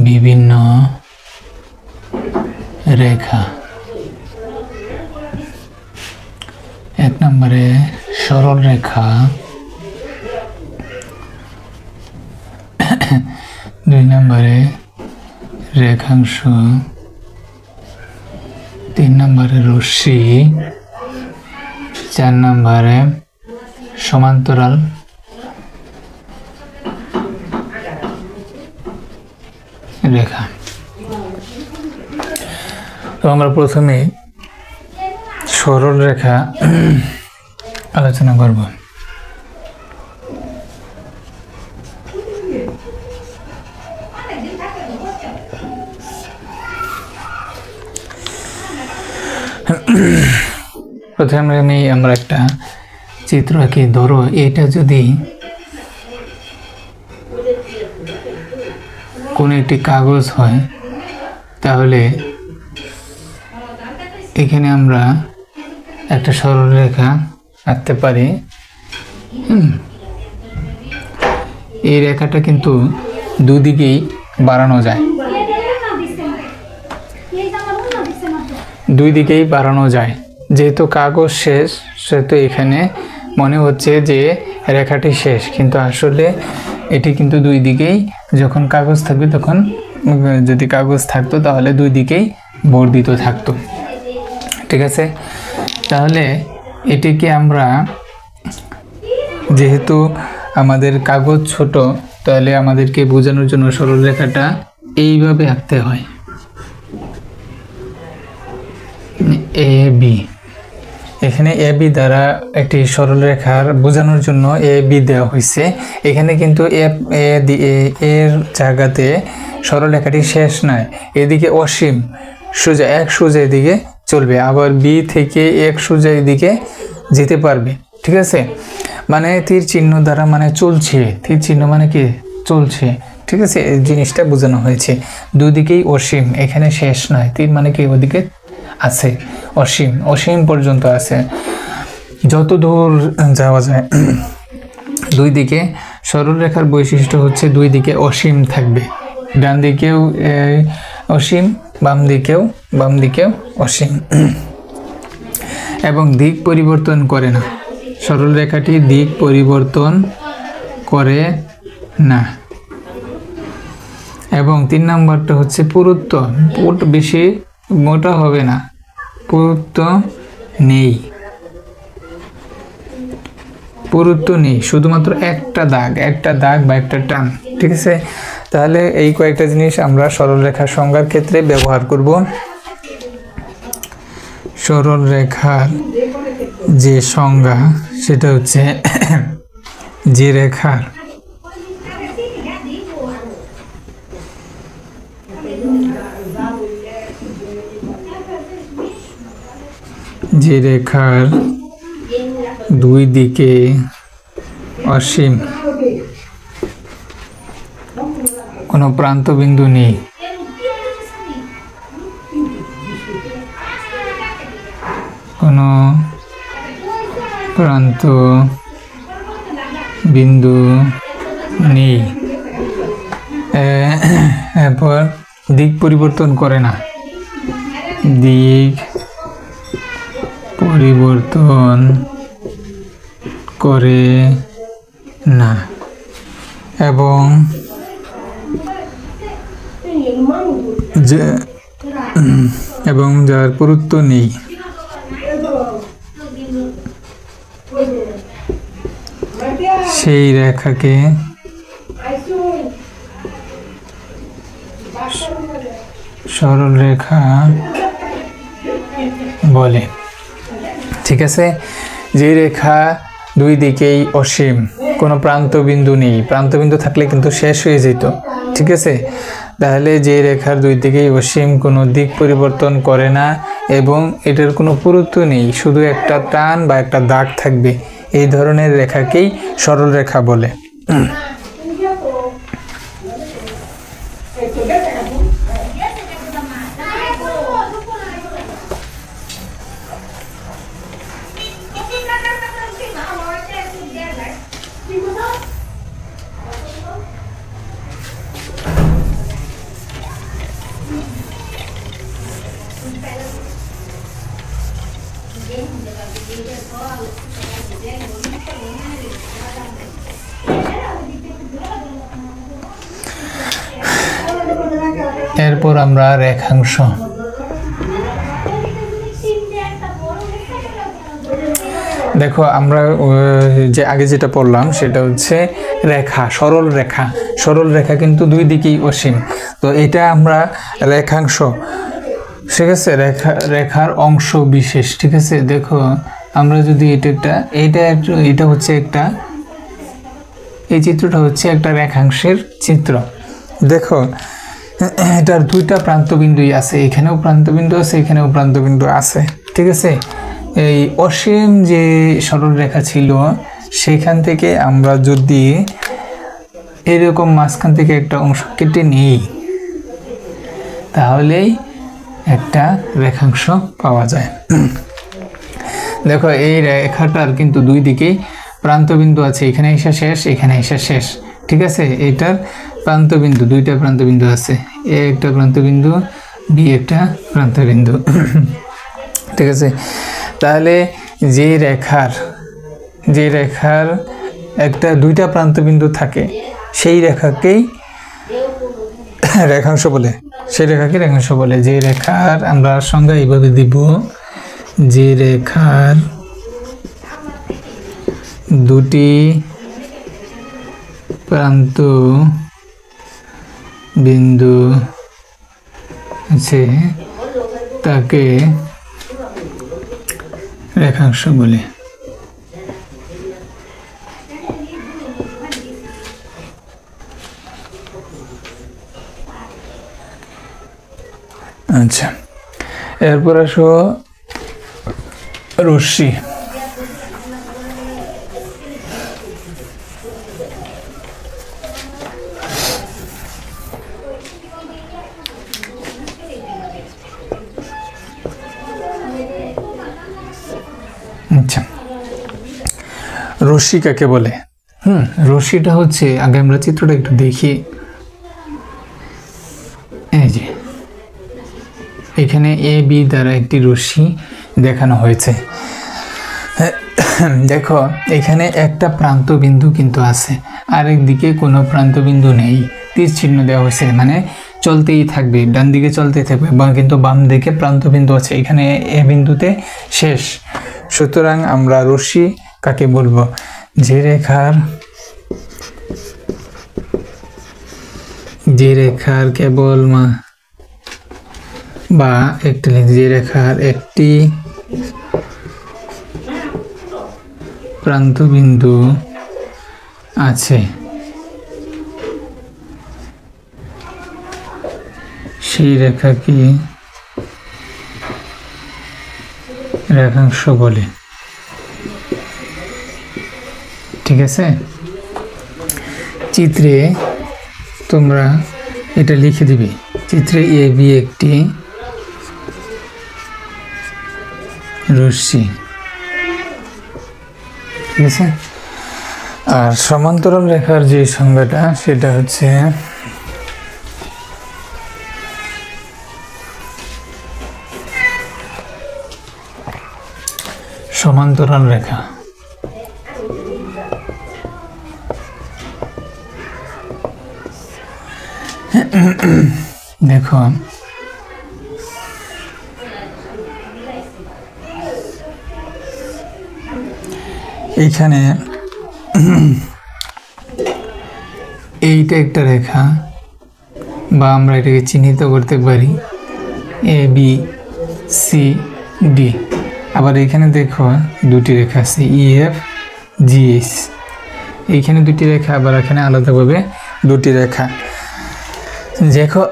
বিভিন্ন রেখা। 1 নম্বরে সরল রেখা, 2 নম্বরে রেখাংশ, 3 নম্বরে রশ্মি, 4 নম্বরে সমান্তরাল রেখা। তো আমরা প্রথমে সরল রেখা আলোচনা করব। প্রথমে আমরা একটা চিত্র আঁকি। ধরো এটা যদি কোনো একটি কাগজ হয়, তাহলে এখানে আমরা একটা সরল রেখা আঁকতে পারি। এই রেখাটা কিন্তু দুদিকেই বাড়ানো যায়, দুই দিকেই বাড়ানো যায়। যেহেতু কাগজ শেষ, সেহেতু এখানে মনে হচ্ছে যে রেখাটি শেষ, কিন্তু আসলে এটি কিন্তু দুই দিকেই, যখন কাগজ থাকবে তখন, যদি কাগজ থাকতো তাহলে দুই দিকেই বর্ধিত থাকতো। ঠিক আছে, তাহলে এটিকে আমরা, যেহেতু আমাদের কাগজ ছোট, তাহলে আমাদেরকে বোঝানোর জন্য সরল রেখাটা এইভাবে আঁকতে হয়। এ বি, এখানে এ বি দ্বারা একটি সরল রেখার বোঝানোর জন্য এ বি দেওয়া হয়েছে। এখানে কিন্তু এর জায়গাতে সরল রেখাটি শেষ নয়, এদিকে অসীম সোজা, এক সোজা এদিকে চলবে, আবার বি থেকে এক সোজা এদিকে যেতে পারবে। ঠিক আছে, মানে তীর চিহ্ন দ্বারা মানে চলছে, তীর চিহ্ন মানে কি চলছে। ঠিক আছে, এই জিনিসটা বোঝানো হয়েছে। দুদিকেই অসীম, এখানে শেষ নয়, তীর মানে কি ওদিকে আছে, অসীম, অসীম পর্যন্ত আছে, যত দূর যাওয়া যায়। দুই দিকে সরল রেখার বৈশিষ্ট্য হচ্ছে দুই দিকে অসীম থাকবে, ডান দিকেও অসীম, বাম দিকেও অসীম, এবং দিক পরিবর্তন করে না। সরল রেখাটি দিক পরিবর্তন করে না। এবং 3 নম্বরটা হচ্ছে পুরুত্ব, বেশি মোটা হবে না, পুরুত্ব নেই, পুরুত্ব নেই, শুধুমাত্র একটা দাগ বা একটা টান। ঠিক আছে, তাহলে এই কয়েকটা জিনিস আমরা সরল রেখার সংজ্ঞার ক্ষেত্রে ব্যবহার করব। সরল রেখার যে সংজ্ঞা, সেটা হচ্ছে যে রেখার দুই দিকে অসীম, কোনো প্রান্ত বিন্দু নেই, কোনো প্রান্ত বিন্দু নেই, এরপর দিক পরিবর্তন করে না, দিক পরিবর্তন করে না, এবং যার পুরুত্ব নেই। সেই রেখাকে সরল রেখা বলে। ঠিক আছে, যে রেখা দুই দিকেই অসীম, কোনো প্রান্তবিন্দু নেই, প্রান্তবিন্দু থাকলে কিন্তু শেষ হয়ে যেত। ঠিক আছে, তাহলে যে রেখার দুই দিকেই অসীম, কোনো দিক পরিবর্তন করে না, এবং এটার কোনো পুরুত্ব নেই, শুধু একটা টান বা একটা দাগ থাকবে, এই ধরনের রেখাকেই সরল রেখা বলে। এরপর আমরা রেখাংশ। দেখো আমরা যে আগে যেটা পড়লাম সেটা হচ্ছে রেখা, সরল রেখা। সরল রেখা কিন্তু দুই দিকেই অসীম, তো এটা আমরা রেখাংশ, ঠিক আছে, রেখার অংশ বিশেষ। ঠিক আছে, দেখো আমরা যদি এটা হচ্ছে একটা, এই চিত্রটা হচ্ছে একটা রেখাংশের চিত্র। দেখো এটার দুইটা প্রান্তবিন্দুই আছে, এখানেও প্রান্তবিন্দু আছে, এখানেও প্রান্তবিন্দু আছে। ঠিক আছে, এই অসীম যে সরল রেখা ছিল সেখান থেকে আমরা যদি এরকম মাঝখান থেকে একটা অংশ কেটে নিই তাহলেই একটা রেখাংশ পাওয়া যায়। দেখো এই রেখাটার কিন্তু দুই দিকেই প্রান্তবিন্দু আছে, এখানে এসে শেষ, এখানে এসে শেষ। ঠিক আছে, এটার প্রান্তবিন্দু, দুইটা প্রান্তবিন্দু আছে, এ একটা প্রান্তবিন্দু, বি একটা প্রান্তবিন্দু। ঠিক আছে, তাহলে যে রেখার একটা দুইটা প্রান্তবিন্দু থাকে সেই রেখাকেই রেখাংশ বলে, সেই রেখাকে রেখাংশ বলে। যে রেখার আমরা সংজ্ঞা এইভাবে দিব, যে রেখার দুটি প্রান্ত বিন্দু আছে তাকে রেখাংশ বলে। আচ্ছা, এরপর আসো রশ্মি। আচ্ছা, রশ্মি কাকে বলে? রশ্মিটা হচ্ছে, আগে আমরা চিত্রটা একটু দেখি। এই যে এখানে এ বি দ্বারা একটি রশ্মি দেখানো হয়েছে। দেখো এখানে একটা প্রান্তবিন্দু কিন্তু আছে, আরেক দিকে কোনো প্রান্তবিন্দু নেই, তীর চিহ্ন দেওয়া হয়েছে, মানে চলতেই থাকবে, ডান দিকে চলতেই থাকবে, বা কিন্তু বাম দিকে প্রান্তবিন্দু আছে, এখানে এ বিন্দুতে শেষ। সুতরাং আমরা রশ্মি কাকে বলবো? যে রেখার কেবল বা একটি, যে রেখার একটি প্রান্তবিন্দু আছে সেই রেখাকে রেখাংশ বলে। ঠিক আছে, চিত্রে তোমরা এটা লিখে দিবে, চিত্রে এ বি একটি রশ্মি। ঠিক আছে, আর সমান্তরাল রেখার যে সংজ্ঞাটা সেটা হচ্ছে সমান্তরাল রেখা। দেখো এইখানে এইটা একটা রেখা, বা আমরা এটাকে চিহ্নিত করতে পারি এ বি সি ডি। আবার এখানে দেখো দুটি রেখা আছে ই এফ জি এইচ, এইখানে দুটি রেখা, আবার এখানে আলাদাভাবে দুটি রেখা। দেখো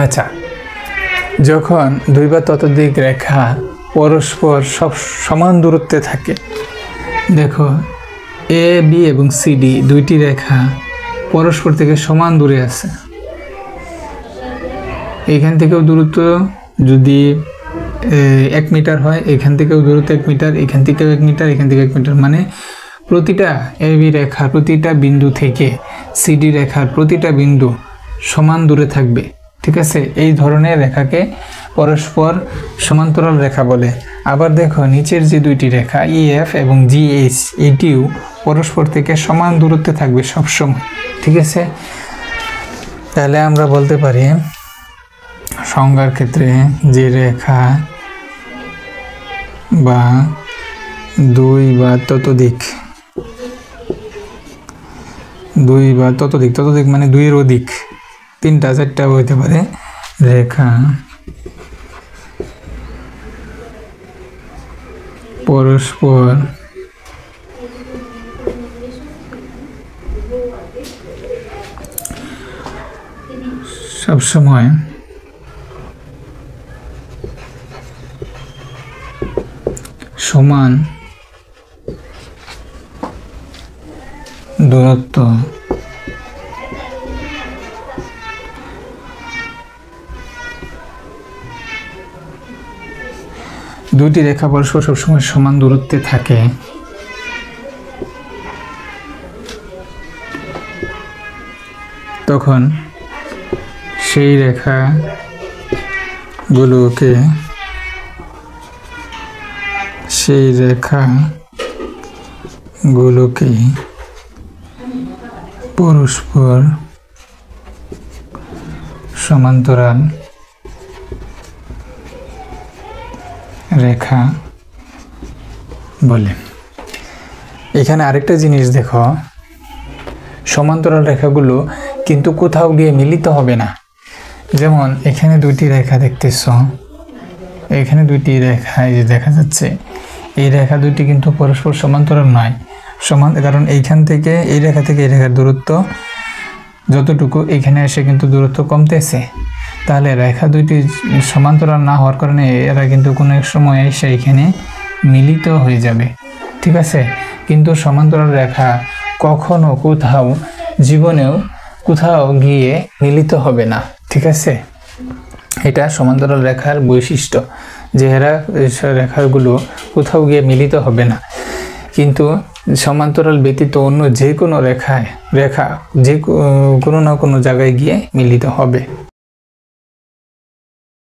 আচ্ছা, যখন দুই বা ততোধিক রেখা পরস্পর সব সমান দূরত্বে থাকে, দেখো এ বি এবং সি ডি দুইটি রেখা পরস্পর থেকে সমান দূরে আছে, এখান থেকেও দূরত্ব যদি 1 মিটার হয়, এখান থেকেও দূরত্ব 1 মিটার, এখান থেকেও 1 মিটার, এখান থেকে 1 মিটার, মানে প্রতিটা এ বি রেখার প্রতিটা বিন্দু থেকে সিডি রেখার প্রতিটা বিন্দু সমান দূরে থাকবে। ঠিক আছে, এই ধরনের রেখাকে পরস্পর সমান্তরাল রেখা বলে। আবার দেখো নিচের যে দুইটি রেখা ই এফ এবং জি এইচ, এটিও পরস্পর থেকে সমান দূরত্বে থাকবে সবসময়। ঠিক আছে, তাহলে আমরা বলতে পারি সংজ্ঞার ক্ষেত্রে যে রেখা বা দুই বা ততোধিক ততোধিক মানে দুইয়ের অধিক, তিনটা চারটা হইতে পারে, রেখা পরস্পর সবসময় সমান দূরত্ব দুটি রেখা পরস্পর সবসময় সমান দূরত্বে থাকে তখন সেই রেখাগুলোকে পরস্পর সমান্তরাল রেখা বলে। এখানে আরেকটা জিনিস দেখো, সমান্তরাল রেখাগুলো কিন্তু কোথাও গিয়ে মিলিত হবে না। যেমন এখানে দুইটি রেখা দেখতেছ, এখানে দুইটি রেখা এই যে দেখা যাচ্ছে, এই রেখা দুইটি কিন্তু পরস্পর সমান্তরাল নয়, কারণ এইখান থেকে এই রেখা থেকে এই রেখার দূরত্ব যতটুকু, এখানে এসে কিন্তু দূরত্ব কমতেছে। তাহলে রেখা দুইটি সমান্তরাল না হওয়ার কারণে এরা কিন্তু কোনো এক সময় এসে এখানে মিলিত হয়ে যাবে, ঠিক আছে। কিন্তু সমান্তরাল রেখা কখনো কোথাও জীবনেও কোথাও গিয়ে মিলিত হবে না, ঠিক আছে। এটা সমান্তরাল রেখার বৈশিষ্ট্য যে এরা রেখাগুলো কোথাও গিয়ে মিলিত হবে না। কিন্তু সমান্তরাল ব্যতীত অন্য যে কোনো রেখা যে কোনো না কোনো জায়গায় গিয়ে মিলিত হবে।